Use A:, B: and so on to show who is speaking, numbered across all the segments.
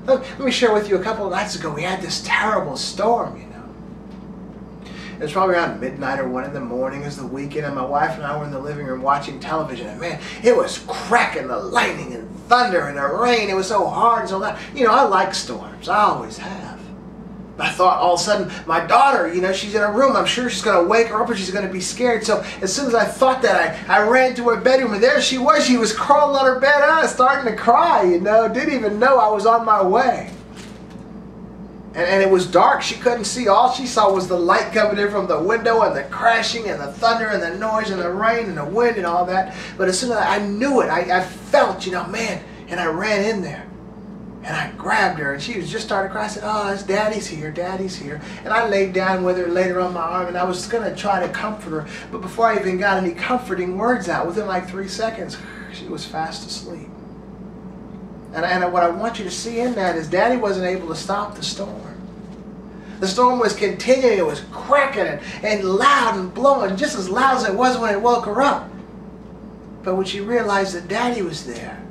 A: Let me share with you, a couple of nights ago we had this terrible storm, you know. It was probably around midnight or 1 in the morning. It was the weekend, and my wife and I were in the living room watching television, and man, it was cracking, the lightning and thunder and the rain. It was so hard and so loud. You know, I like storms. I always have. But I thought all of a sudden, my daughter, you know, she's in her room. I'm sure she's going to wake her up and she's going to be scared. So as soon as I thought that, I ran to her bedroom, and there she was. She was crawling on her bed, starting to cry, you know. Didn't even know I was on my way. And it was dark. She couldn't see. All she saw was the light coming in from the window and the crashing and the thunder and the noise and the rain and the wind and all that. But as soon as I knew it, I felt, you know, man, and I ran in there. And I grabbed her, and she was just starting to cry. I said, oh, it's Daddy's here, Daddy's here. And I laid down with her, laid her on my arm, and I was going to try to comfort her. But before I even got any comforting words out, within like 3 seconds, she was fast asleep. And what I want you to see in that is Daddy wasn't able to stop the storm. The storm was continuing. It was cracking and loud and blowing, just as loud as it was when it woke her up. But when she realized that Daddy was there,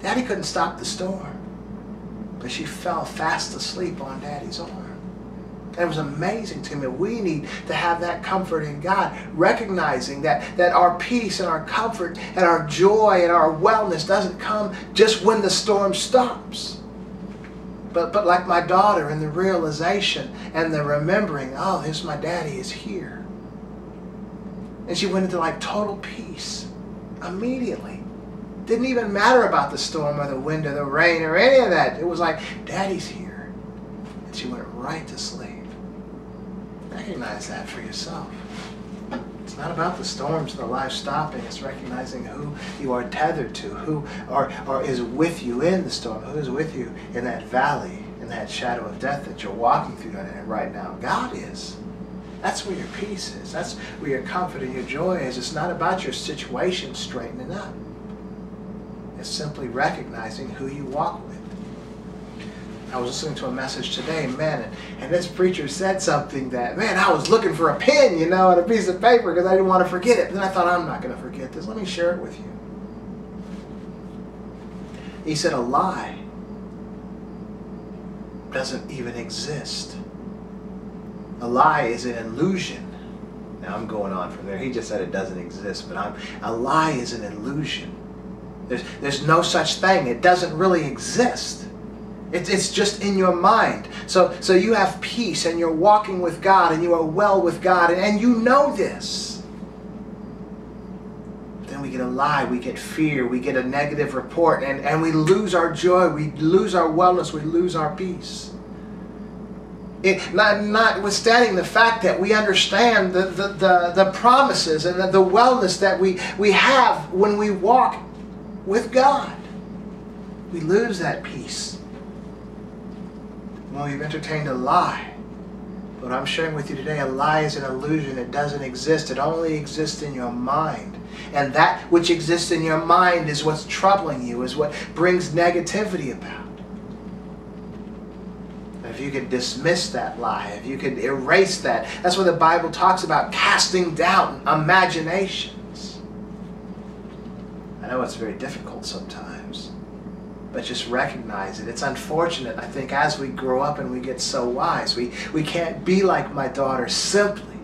A: Daddy couldn't stop the storm. But she fell fast asleep on Daddy's arm. And it was amazing to me. We need to have that comfort in God, recognizing that our peace and our comfort and our joy and our wellness doesn't come just when the storm stops. But like my daughter, in the realization and the remembering, oh, here's my Daddy is here. And she went into like total peace immediately. Didn't even matter about the storm or the wind or the rain or any of that. It was like, Daddy's here. And she went right to sleep. Recognize that for yourself. It's not about the storms and the life stopping. It's recognizing who you are tethered to, who or is with you in the storm, who is with you in that valley, in that shadow of death that you're walking through right now. God is. That's where your peace is. That's where your comfort and your joy is. It's not about your situation straightening up. It's simply recognizing who you walk with. I was listening to a message today, man, and this preacher said something that, man, I was looking for a pen, you know, and a piece of paper because I didn't want to forget it. But then I thought, I'm not going to forget this. Let me share it with you. He said, a lie doesn't even exist. A lie is an illusion. Now I'm going on from there. He just said it doesn't exist, but a lie is an illusion. There's no such thing. It doesn't really exist. It's just in your mind. So you have peace and you're walking with God and you are well with God and you know this. Then we get a lie, we get fear, we get a negative report and we lose our joy, we lose our wellness, we lose our peace. Notwithstanding the fact that we understand the promises and the wellness that we have when we walk with God. We lose that peace when we've entertained a lie. But I'm sharing with you today, a lie is an illusion. It doesn't exist. It only exists in your mind. And that which exists in your mind is what's troubling you, is what brings negativity about. If you could dismiss that lie, if you could erase that, that's what the Bible talks about, casting down imaginations. I know it's very difficult sometimes, but just recognize it. It's unfortunate, I think, as we grow up and we get so wise, we can't be like my daughter simply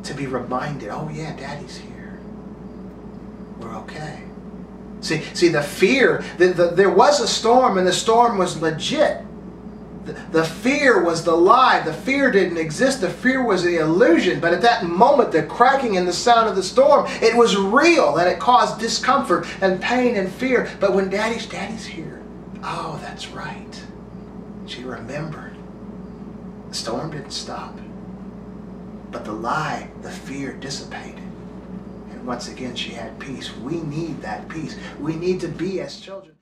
A: to be reminded, oh yeah, Daddy's here. We're okay. See, the fear, there was a storm and the storm was legit. The fear was the lie. The fear didn't exist. The fear was the illusion. But at that moment, the cracking and the sound of the storm, it was real and it caused discomfort and pain and fear. But when Daddy's here, oh, that's right. She remembered. The storm didn't stop. But the lie, the fear dissipated. And once again, she had peace. We need that peace. We need to be as children.